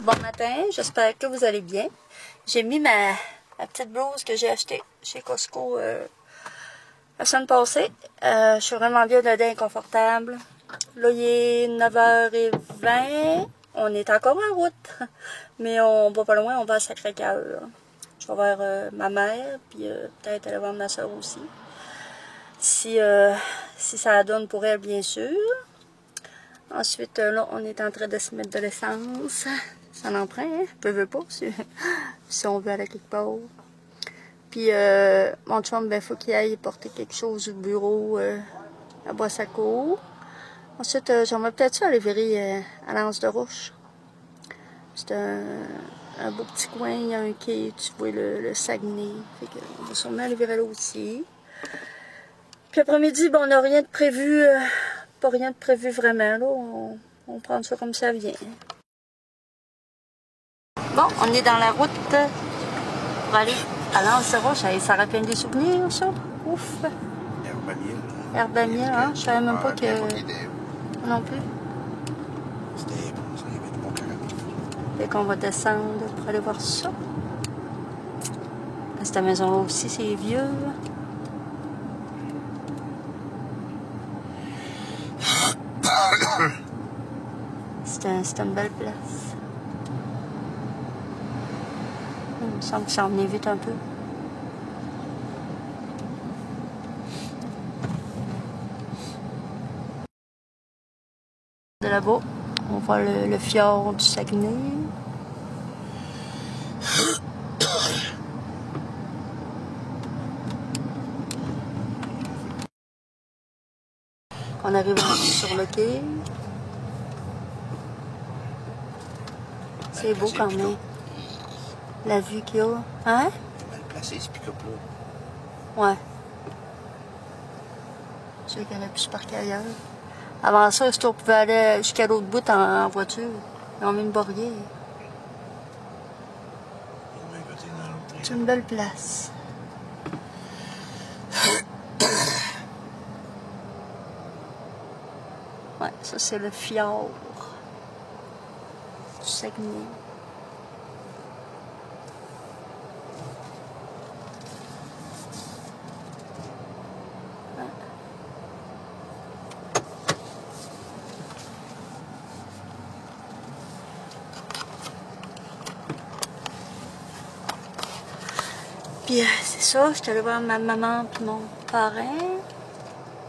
Bon matin, j'espère que vous allez bien. J'ai mis ma petite blouse que j'ai achetée chez Costco la semaine passée. Je suis vraiment bien dedans et confortable. Là, il est 9h20. On est encore en route. Mais on va pas loin, on va à Sacré-Cœur. Je vais voir ma mère, puis peut-être aller voir ma soeur aussi. Si ça donne pour elle, bien sûr. Ensuite, là, on est en train de se mettre de l'essence. Ça en prend, hein? Peu pas, si on veut aller quelque part. Puis, mon chum, ben, faut qu'il aille porter quelque chose au bureau à Boissaco. Ensuite, j'aimerais peut-être ça aller virer à l'Anse de Roche. C'est un beau petit coin, il y a un quai, tu vois le Saguenay. Fait que, on va sûrement aller virer là aussi. Puis après-midi, ben, on n'a rien de prévu, pas rien de prévu vraiment, là. On prend ça comme ça vient. Bon, on est dans la route pour aller à l'Anse de Roche. Ça rappelle des souvenirs, ça? Ouf! Herbamiel, hein? Je savais même pas que... Non plus. C'était bon, ça, il y avait de bons caractères. Fait qu'on va descendre pour aller voir ça. Cette maison-là aussi, c'est vieux. C'est une belle place. Il me semble que ça en est vite un peu. De là-bas, on voit le fjord du Saguenay. On arrive sur le quai. C'est beau quand même. La vue qu'il y a. Hein? Mal placé, ce pick-up-là. Ouais. Je sais qu'il aurait pu se parquer ailleurs. Avant ça, on pouvait aller jusqu'à l'autre bout en voiture. Ils ont mis une barrière. C'est une belle place. Ouais, ça c'est le fjord du Saguenay. Puis c'est ça, je suis allée voir ma maman et mon parrain.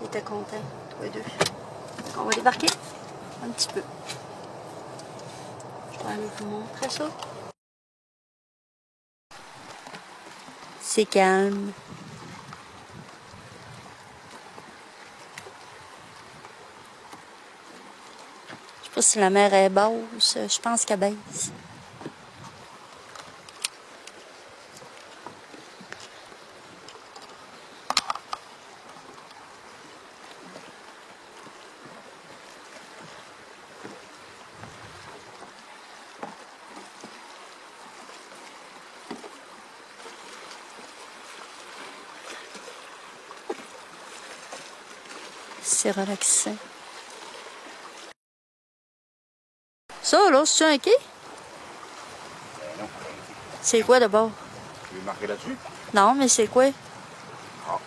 Ils étaient contents, tous les deux. Donc, on va débarquer un petit peu. Je vais aller vous montrer ça. C'est calme. Je sais pas si la mer est basse, je pense qu'elle baisse. C'est relaxant. Ça, là, c'est-tu un quai? Non. C'est quoi d'abord? Tu veux marquer là-dessus? Non, mais c'est quoi? Ah.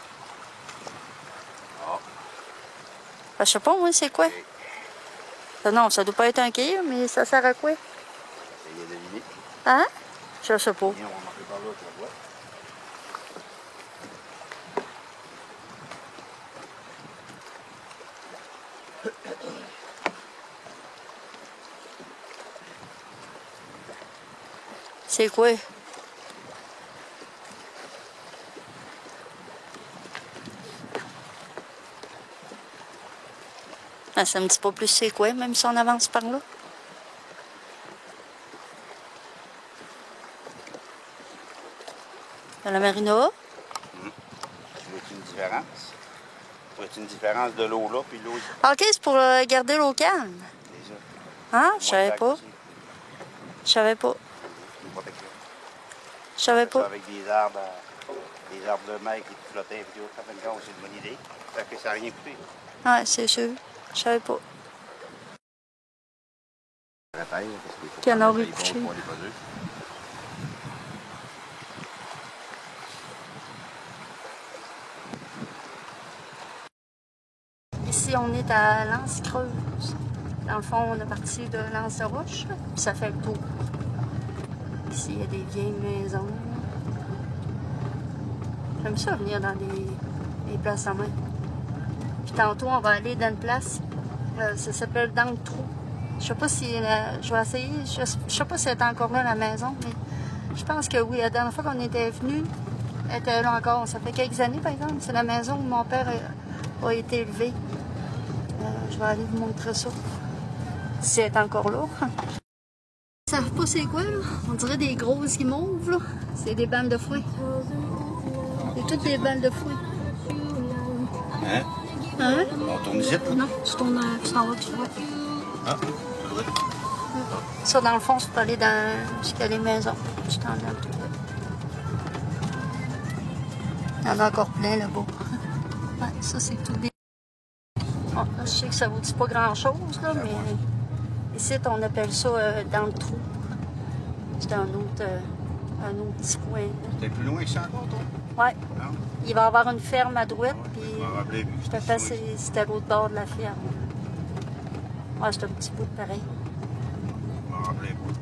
Ah. Ben, je sais pas, moi, c'est quoi? Non, ça doit pas être un quai, mais ça sert à quoi? Essayez de deviner. Hein? Je sais pas. Et on va marquer par là, tu vas voir. C'est quoi? Ben, ça me dit pas plus c'est quoi, même si on avance par là. Dans la marina. Tu vois-tu une différence? Tu vois-tu une différence de l'eau là puis l'eau ici? OK, c'est pour garder l'eau calme. Déjà. Hein? Je savais pas. Je savais pas. Je savais pas. Avec des arbres de mer qui flottaient et tout. Ça fait une compte, c'est une bonne idée. Ça fait que ça n'a rien coûté. Ouais, c'est sûr. Je savais pas. Canard épluché. Ici, on est à l'Anse-Creuse. Dans le fond, on est parti de l'Anse-de-Roche, puis ça fait le tour. Ici, il y a des vieilles maisons. J'aime ça venir dans des places à main. Puis tantôt, on va aller dans une place, ça s'appelle Dans le Trou. Je sais pas si, je vais essayer, je sais pas si elle est encore là, la maison, mais je pense que oui. La dernière fois qu'on était venu, elle était là encore. Ça fait quelques années, par exemple. C'est la maison où mon père a été élevé. Je vais aller vous montrer ça. Si elle est encore là. Ça savent pas c'est quoi, là? On dirait des grosses guimauves, là. C'est des balles de fruits. C'est toutes des balles de fruits. Hein? Hein? On tourne ici? Non, tu tournes, tu t'en vas, tu vois. Ah, c'est vrai. Ça, dans le fond, tu peux aller jusqu'à les maisons. Tu t'en as tout. Il y en a encore plein là-bas. Ouais, ça, c'est tout des... Bon, là, je sais que ça vous dit pas grand-chose, là, mais ici, on appelle ça Dans le Trou. C'est un autre petit coin. T'es plus loin que ça encore, toi? Ouais. Non? Il va y avoir une ferme à droite, puis Je m'en rappelais plus. je te fais, c'était à l'autre bord de la ferme. Ouais, c'est un petit bout de pareil. Je m'en rappelais pas.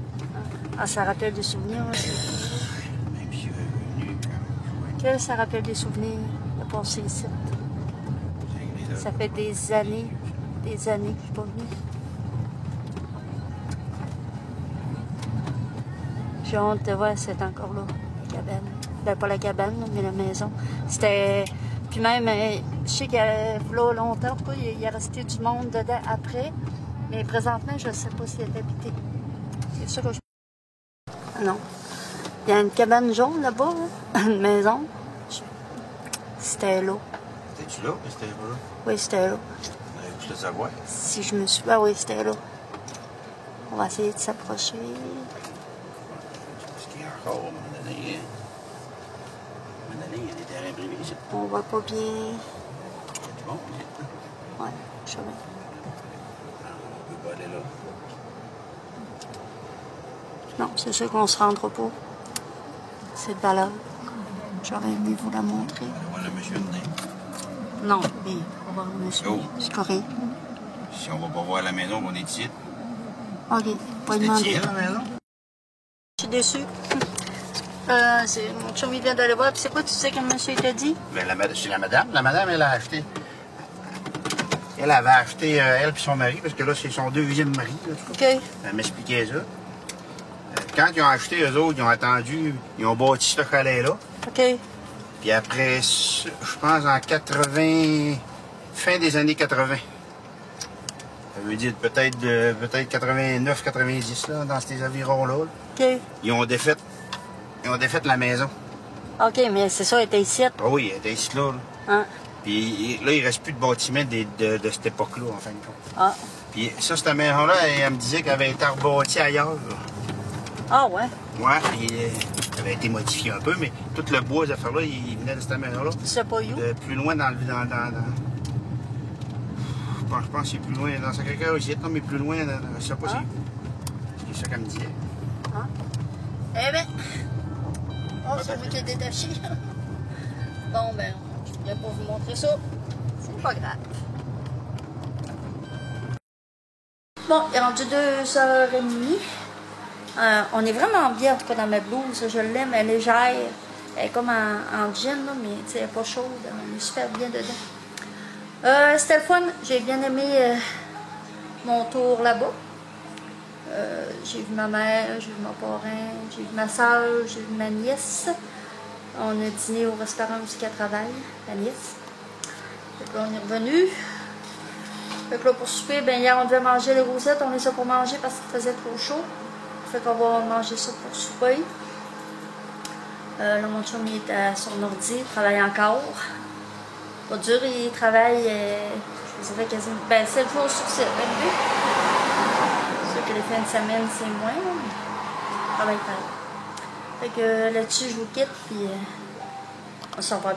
Ah, ça rappelle des souvenirs. Hein. Même si elle est venue, Que ça rappelle des souvenirs de passer ici. Ça fait des années que je suis pas venue. J'ai honte de voir si c'est encore là, la cabane. Ben, pas la cabane, mais la maison. C'était... Puis même, je sais qu'il y a là longtemps, en tout cas, il y a resté du monde dedans après. Mais présentement, je ne sais pas s'il est habité. C'est sûr que je... Ah non. Il y a une cabane jaune là-bas, là. Une maison. C'était là. C'était-tu là? C'était pas là? Oui, c'était là. Je te savoir. Si je me suis... Ah oui, c'était là. On va essayer de s'approcher. Parce qu'il y a encore, à un moment donné, il y a des terrains privés ici. On voit pas bien. Il y a du monde ici. Ouais, je sais bien. On peut pas aller là. Non, c'est sûr qu'on se rendra pas. Cette valeur. J'aurais aimé vous la montrer. On va voir le monsieur dedans. Non, mais on va voir le monsieur. Oh. C'est correct. Si on va pas voir la maison, on est ici. OK, pas C'est demander. ici, la maison? Je suis déçue. Mon chum, il vient d'aller voir. Puis c'est quoi, tu sais que le monsieur t'a dit? Ben, c'est la madame. La madame, elle a acheté. Elle avait acheté, elle et son mari, parce que là, c'est son deuxième mari. Là, OK. Elle m'expliquait ça. Quand ils ont acheté, eux autres, ils ont attendu, ils ont bâti ce chalet-là. OK. Puis après, je pense en 80, fin des années 80. Ça veut dire peut-être 89, 90, là, dans ces environs-là. OK. Ils ont défait la maison. OK, mais c'est ça, elle était ici. Ah oui, elle était ici là. Hein? Puis là, il ne reste plus de bâtiments de cette époque-là, en fin de compte. Ah. Puis ça, cette maison-là, elle me disait qu'elle avait été rebâtie ailleurs. Là. Ah, ouais. Ouais, puis elle avait été modifiée un peu, mais tout le bois, ces affaires-là, il venait de cette maison-là. Tu sais pas où? Plus loin dans je pense que c'est plus loin dans Sacré-Cœur aussi, non, mais plus loin, je sais pas si. C'est ça qu'elle me disait. Ah. Eh ben. Oh, c'est vous qui êtes détaché. Bon, ben, je voulais pas vous montrer ça. C'est pas grave. Bon, il est rendu 2h30. On est vraiment bien, en tout cas, dans ma blouse. Je l'aime, elle est légère. Elle est comme en jean, là, mais elle n'est pas chaude. On est super bien dedans. C'était le fun. J'ai bien aimé mon tour là-bas. J'ai vu ma mère, j'ai vu mon parrain, j'ai vu ma soeur, j'ai vu ma nièce. On a dîné au restaurant où elle travaille, la nièce. Fait que là, on est revenu. Fait que là, pour souper, ben, hier, on devait manger les rosettes. On est ça pour manger parce qu'il faisait trop chaud. Fait qu'on va manger ça pour souper. Là, mon chum, il est à son ordi, il travaille encore. Pas dur, il travaille, je dirais quasiment, 7 jours sur 7, 22. C'est sûr que les fins de semaine, c'est moins, mais il travaille pareil. Fait que là-dessus, je vous quitte, puis on se revoit.